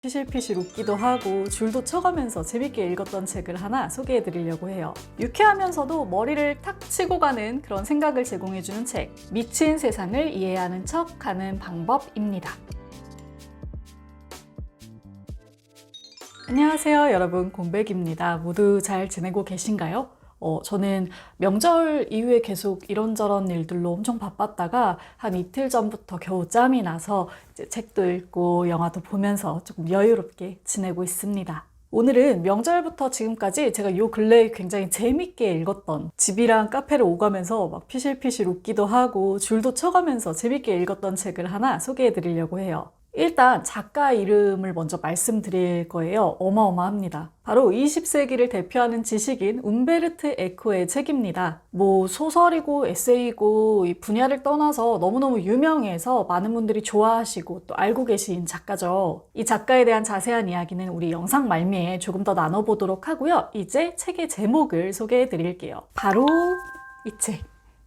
피실피실 웃기도 하고 줄도 쳐가면서 재밌게 읽었던 책을 하나 소개해 드리려고 해요. 유쾌하면서도 머리를 탁 치고 가는 그런 생각을 제공해주는 책, 미친 세상을 이해하는 척하는 방법입니다. 안녕하세요 여러분, 곰백입니다. 모두 잘 지내고 계신가요? 저는 명절 이후에 계속 이런저런 일들로 엄청 바빴다가 한 이틀 전부터 겨우 짬이 나서 이제 책도 읽고 영화도 보면서 조금 여유롭게 지내고 있습니다. 오늘은 명절부터 지금까지 제가 요 근래에 굉장히 재밌게 읽었던, 집이랑 카페를 오가면서 막 피실피실 웃기도 하고 줄도 쳐가면서 재밌게 읽었던 책을 하나 소개해 드리려고 해요. 일단 작가 이름을 먼저 말씀드릴 거예요. 어마어마합니다. 바로 20세기를 대표하는 지식인 움베르트 에코의 책입니다. 소설이고 에세이고 이 분야를 떠나서 너무너무 유명해서 많은 분들이 좋아하시고 또 알고 계신 작가죠. 이 작가에 대한 자세한 이야기는 우리 영상 말미에 조금 더 나눠보도록 하고요. 이제 책의 제목을 소개해 드릴게요. 바로 이 책,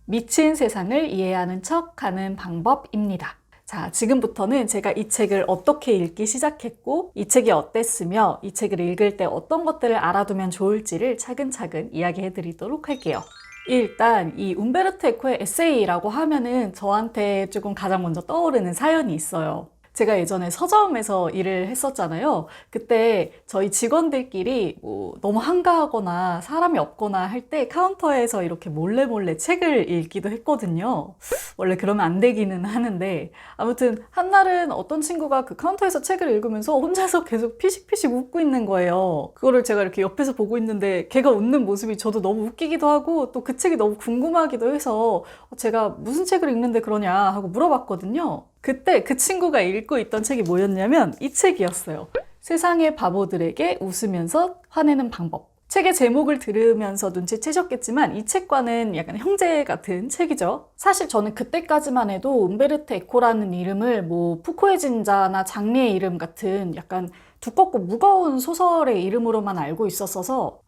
미친 세상을 이해하는 척하는 방법입니다. 자, 지금부터는 제가 이 책을 어떻게 읽기 시작했고 이 책이 어땠으며 이 책을 읽을 때 어떤 것들을 알아두면 좋을지를 차근차근 이야기해 드리도록 할게요. 일단 이 움베르토 에코의 에세이라고 하면은 저한테 조금 가장 먼저 떠오르는 사연이 있어요. 제가 예전에 서점에서 일을 했었잖아요. 그때 저희 직원들끼리 너무 한가하거나 사람이 없거나 할 때 카운터에서 이렇게 몰래 책을 읽기도 했거든요. 원래 그러면 안 되기는 하는데, 아무튼 한날은 어떤 친구가 그 카운터에서 책을 읽으면서 혼자서 계속 피식피식 웃고 있는 거예요. 그거를 제가 이렇게 옆에서 보고 있는데 걔가 웃는 모습이 저도 너무 웃기기도 하고 또 그 책이 너무 궁금하기도 해서 제가 무슨 책을 읽는데 그러냐 하고 물어봤거든요. 그때 그 친구가 읽고 있던 책이 뭐였냐면 이 책이었어요. 세상의 바보들에게 웃으면서 화내는 방법. 책의 제목을 들으면서 눈치채셨겠지만 이 책과는 약간 형제 같은 책이죠. 사실 저는 그때까지만 해도 움베르토 에코라는 이름을 푸코의 진자나 장미의 이름 같은 약간 두껍고 무거운 소설의 이름으로만 알고 있었어서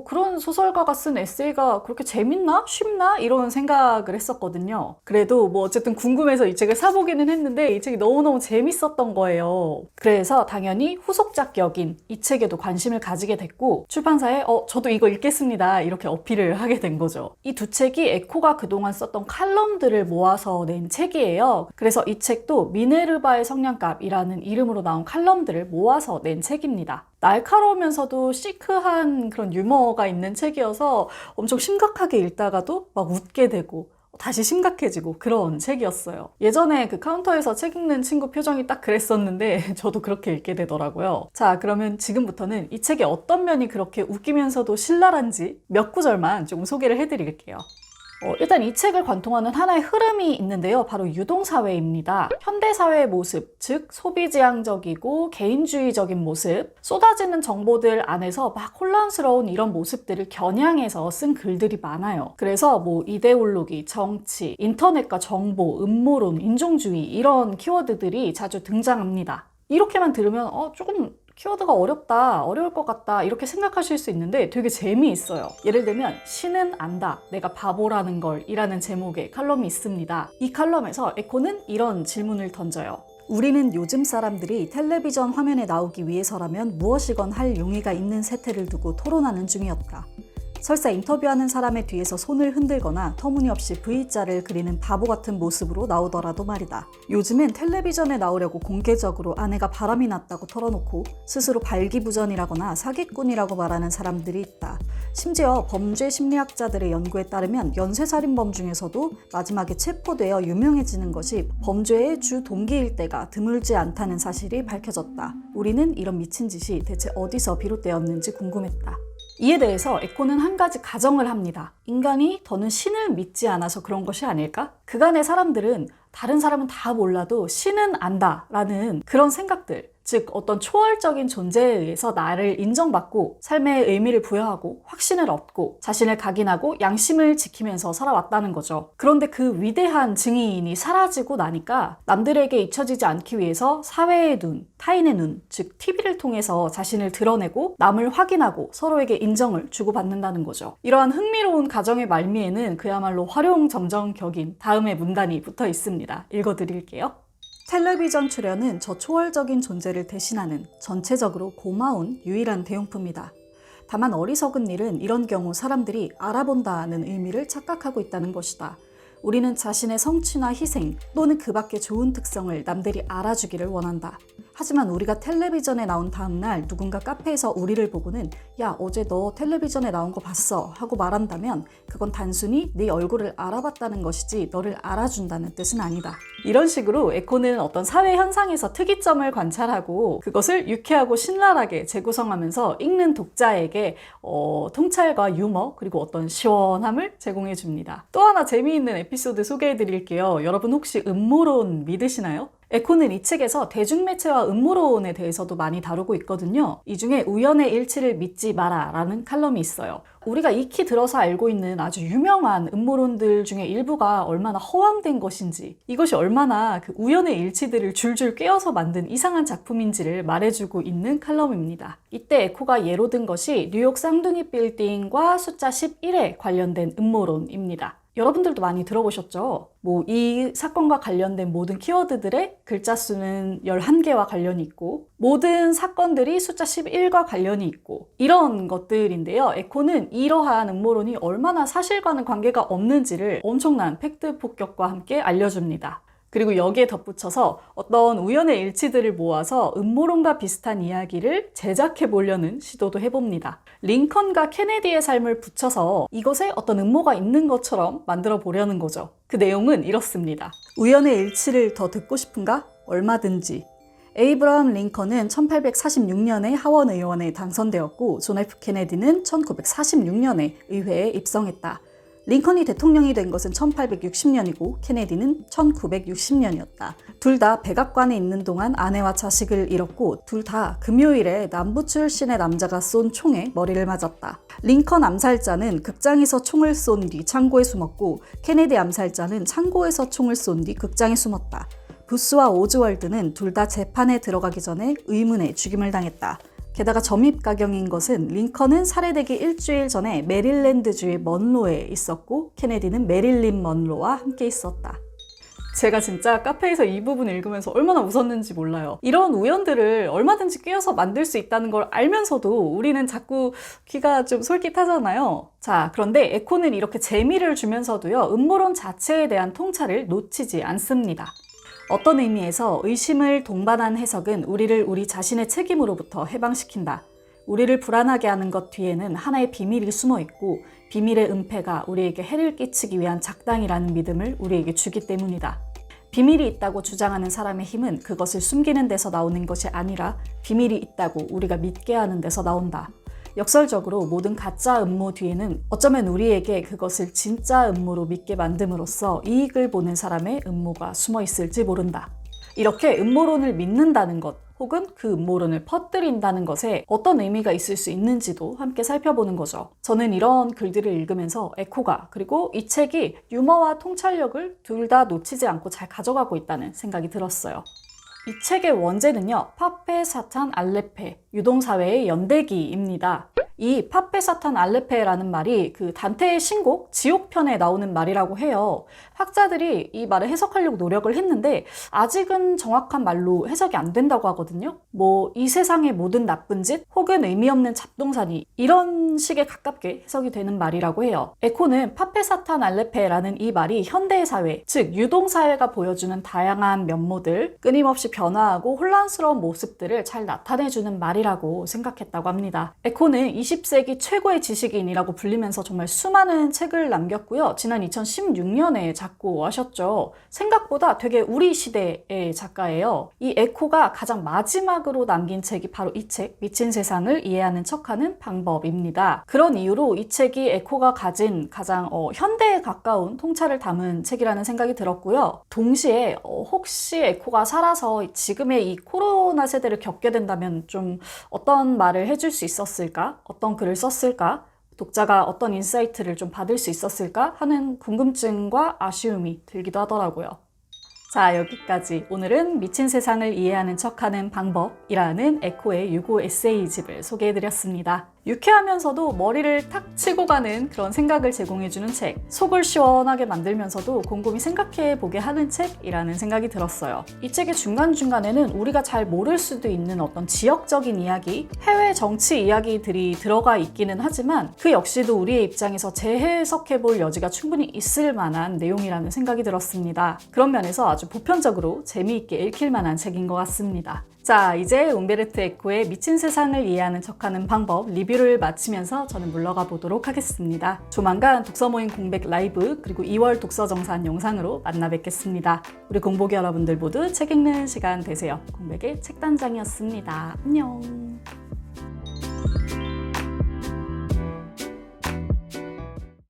그런 소설가가 쓴 에세이가 그렇게 재밌나? 쉽나? 이런 생각을 했었거든요. 그래도 어쨌든 궁금해서 이 책을 사보기는 했는데 이 책이 너무너무 재밌었던 거예요. 그래서 당연히 후속작격인 이 책에도 관심을 가지게 됐고 출판사에 저도 이거 읽겠습니다 이렇게 어필을 하게 된 거죠. 이 두 책이 에코가 그동안 썼던 칼럼들을 모아서 낸 책이에요. 그래서 이 책도 미네르바의 성냥갑이라는 이름으로 나온 칼럼들을 모아서 낸 책입니다. 날카로우면서도 시크한 그런 유머가 있는 책이어서 엄청 심각하게 읽다가도 막 웃게 되고 다시 심각해지고 그런 책이었어요. 예전에 그 카운터에서 책 읽는 친구 표정이 딱 그랬었는데 저도 그렇게 읽게 되더라고요. 자, 그러면 지금부터는 이 책의 어떤 면이 그렇게 웃기면서도 신랄한지 몇 구절만 조금 소개를 해드릴게요. 일단 이 책을 관통하는 하나의 흐름이 있는데요. 바로 유동사회입니다. 현대사회의 모습, 즉 소비지향적이고 개인주의적인 모습, 쏟아지는 정보들 안에서 막 혼란스러운 이런 모습들을 겨냥해서 쓴 글들이 많아요. 그래서 이데올로기, 정치, 인터넷과 정보, 음모론, 인종주의 이런 키워드들이 자주 등장합니다. 이렇게만 들으면 조금 키워드가 어려울 것 같다 이렇게 생각하실 수 있는데 되게 재미있어요. 예를 들면 신은 안다, 내가 바보라는 걸 이라는 제목의 칼럼이 있습니다. 이 칼럼에서 에코는 이런 질문을 던져요. 우리는 요즘 사람들이 텔레비전 화면에 나오기 위해서라면 무엇이건 할 용의가 있는 세태를 두고 토론하는 중이었다. 설사 인터뷰하는 사람의 뒤에서 손을 흔들거나 터무니없이 V자를 그리는 바보 같은 모습으로 나오더라도 말이다. 요즘엔 텔레비전에 나오려고 공개적으로 아내가 바람이 났다고 털어놓고 스스로 발기부전이라거나 사기꾼이라고 말하는 사람들이 있다. 심지어 범죄 심리학자들의 연구에 따르면 연쇄살인범 중에서도 마지막에 체포되어 유명해지는 것이 범죄의 주 동기일 때가 드물지 않다는 사실이 밝혀졌다. 우리는 이런 미친 짓이 대체 어디서 비롯되었는지 궁금했다. 이에 대해서 에코는 한 가지 가정을 합니다. 인간이 더는 신을 믿지 않아서 그런 것이 아닐까? 그간의 사람들은 다른 사람은 다 몰라도 신은 안다라는 그런 생각들, 즉 어떤 초월적인 존재에 의해서 나를 인정받고 삶의 의미를 부여하고 확신을 얻고 자신을 각인하고 양심을 지키면서 살아왔다는 거죠. 그런데 그 위대한 증인이 사라지고 나니까 남들에게 잊혀지지 않기 위해서 사회의 눈, 타인의 눈, 즉 TV를 통해서 자신을 드러내고 남을 확인하고 서로에게 인정을 주고받는다는 거죠. 이러한 흥미로운 가정의 말미에는 그야말로 활용점정격인 다음의 문단이 붙어 있습니다. 읽어드릴게요. 텔레비전 출연은 저 초월적인 존재를 대신하는 전체적으로 고마운 유일한 대용품이다. 다만 어리석은 일은 이런 경우 사람들이 알아본다는 의미를 착각하고 있다는 것이다. 우리는 자신의 성취나 희생 또는 그 밖의 좋은 특성을 남들이 알아주기를 원한다. 하지만 우리가 텔레비전에 나온 다음날 누군가 카페에서 우리를 보고는 야, 어제 너 텔레비전에 나온 거 봤어 하고 말한다면 그건 단순히 네 얼굴을 알아봤다는 것이지 너를 알아준다는 뜻은 아니다. 이런 식으로 에코는 어떤 사회 현상에서 특이점을 관찰하고 그것을 유쾌하고 신랄하게 재구성하면서 읽는 독자에게 통찰과 유머 그리고 어떤 시원함을 제공해 줍니다. 또 하나 재미있는 에피소드 소개해 드릴게요. 여러분 혹시 음모론 믿으시나요? 에코는 이 책에서 대중매체와 음모론에 대해서도 많이 다루고 있거든요. 이 중에 우연의 일치를 믿지 마라 라는 칼럼이 있어요. 우리가 익히 들어서 알고 있는 아주 유명한 음모론들 중에 일부가 얼마나 허황된 것인지, 이것이 얼마나 그 우연의 일치들을 줄줄 꿰어서 만든 이상한 작품인지를 말해주고 있는 칼럼입니다. 이때 에코가 예로 든 것이 뉴욕 쌍둥이 빌딩과 숫자 11에 관련된 음모론입니다. 여러분들도 많이 들어보셨죠? 이 사건과 관련된 모든 키워드들의 글자 수는 11개와 관련이 있고 모든 사건들이 숫자 11과 관련이 있고 이런 것들인데요. 에코는 이러한 음모론이 얼마나 사실과는 관계가 없는지를 엄청난 팩트 폭격과 함께 알려줍니다. 그리고 여기에 덧붙여서 어떤 우연의 일치들을 모아서 음모론과 비슷한 이야기를 제작해 보려는 시도도 해봅니다. 링컨과 케네디의 삶을 붙여서 이것에 어떤 음모가 있는 것처럼 만들어 보려는 거죠. 그 내용은 이렇습니다. 우연의 일치를 더 듣고 싶은가? 얼마든지. 에이브러함 링컨은 1846년에 하원 의원에 당선되었고 존 F 케네디는 1946년에 의회에 입성했다. 링컨이 대통령이 된 것은 1860년이고 케네디는 1960년이었다. 둘 다 백악관에 있는 동안 아내와 자식을 잃었고 둘 다 금요일에 남부 출신의 남자가 쏜 총에 머리를 맞았다. 링컨 암살자는 극장에서 총을 쏜 뒤 창고에 숨었고 케네디 암살자는 창고에서 총을 쏜 뒤 극장에 숨었다. 부스와 오즈월드는 둘 다 재판에 들어가기 전에 의문의 죽임을 당했다. 게다가 점입가경인 것은 링컨은 살해되기 일주일 전에 메릴랜드주의 먼로에 있었고 케네디는 메릴린 먼로와 함께 있었다. 제가 진짜 카페에서 이 부분 읽으면서 얼마나 웃었는지 몰라요. 이런 우연들을 얼마든지 꿰어서 만들 수 있다는 걸 알면서도 우리는 자꾸 귀가 좀 솔깃하잖아요. 자, 그런데 에코는 이렇게 재미를 주면서도요, 음모론 자체에 대한 통찰을 놓치지 않습니다. 어떤 의미에서 의심을 동반한 해석은 우리를 우리 자신의 책임으로부터 해방시킨다. 우리를 불안하게 하는 것 뒤에는 하나의 비밀이 숨어 있고 비밀의 은폐가 우리에게 해를 끼치기 위한 작당이라는 믿음을 우리에게 주기 때문이다. 비밀이 있다고 주장하는 사람의 힘은 그것을 숨기는 데서 나오는 것이 아니라 비밀이 있다고 우리가 믿게 하는 데서 나온다. 역설적으로 모든 가짜 음모 뒤에는 어쩌면 우리에게 그것을 진짜 음모로 믿게 만듦으로써 이익을 보는 사람의 음모가 숨어 있을지 모른다. 이렇게 음모론을 믿는다는 것 혹은 그 음모론을 퍼뜨린다는 것에 어떤 의미가 있을 수 있는지도 함께 살펴보는 거죠. 저는 이런 글들을 읽으면서 에코가 그리고 이 책이 유머와 통찰력을 둘 다 놓치지 않고 잘 가져가고 있다는 생각이 들었어요. 이 책의 원제는요, 파페 사탄 알레페, 유동사회의 연대기입니다. 이 파페 사탄 알레페라는 말이 그 단테의 신곡 지옥편에 나오는 말이라고 해요. 학자들이 이 말을 해석하려고 노력을 했는데 아직은 정확한 말로 해석이 안 된다고 하거든요. 이 세상의 모든 나쁜 짓 혹은 의미 없는 잡동사니 이런 식에 가깝게 해석이 되는 말이라고 해요. 에코는 파페 사탄 알레페라는 이 말이 현대의 사회, 즉 유동사회가 보여주는 다양한 면모들, 끊임없이 변화하고 혼란스러운 모습들을 잘 나타내주는 말이라고 생각했다고 합니다. 에코는 20세기 최고의 지식인이라고 불리면서 정말 수많은 책을 남겼고요. 지난 2016년에 작고하셨죠. 생각보다 되게 우리 시대의 작가예요. 이 에코가 가장 마지막으로 남긴 책이 바로 이 책, 미친 세상을 이해하는 척하는 방법입니다. 그런 이유로 이 책이 에코가 가진 가장 현대에 가까운 통찰을 담은 책이라는 생각이 들었고요. 동시에 혹시 에코가 살아서 지금의 이 코로나 세대를 겪게 된다면 좀 어떤 말을 해줄 수 있었을까? 어떤 글을 썼을까? 독자가 어떤 인사이트를 좀 받을 수 있었을까? 하는 궁금증과 아쉬움이 들기도 하더라고요. 자, 여기까지 오늘은 미친 세상을 이해하는 척하는 방법이라는 에코의 유고 에세이집을 소개해드렸습니다. 유쾌하면서도 머리를 탁 치고 가는 그런 생각을 제공해주는 책, 속을 시원하게 만들면서도 곰곰이 생각해보게 하는 책이라는 생각이 들었어요. 이 책의 중간중간에는 우리가 잘 모를 수도 있는 어떤 지역적인 이야기, 해외 정치 이야기들이 들어가 있기는 하지만 그 역시도 우리의 입장에서 재해석해볼 여지가 충분히 있을 만한 내용이라는 생각이 들었습니다. 그런 면에서 아주 보편적으로 재미있게 읽힐 만한 책인 것 같습니다. 자, 이제 움베르토 에코의 미친 세상을 이해하는 척하는 방법 리뷰를 마치면서 저는 물러가 보도록 하겠습니다. 조만간 독서모임 공백 라이브 그리고 2월 독서정산 영상으로 만나 뵙겠습니다. 우리 공복이 여러분들 모두 책 읽는 시간 되세요. 공백의 책단장이었습니다. 안녕.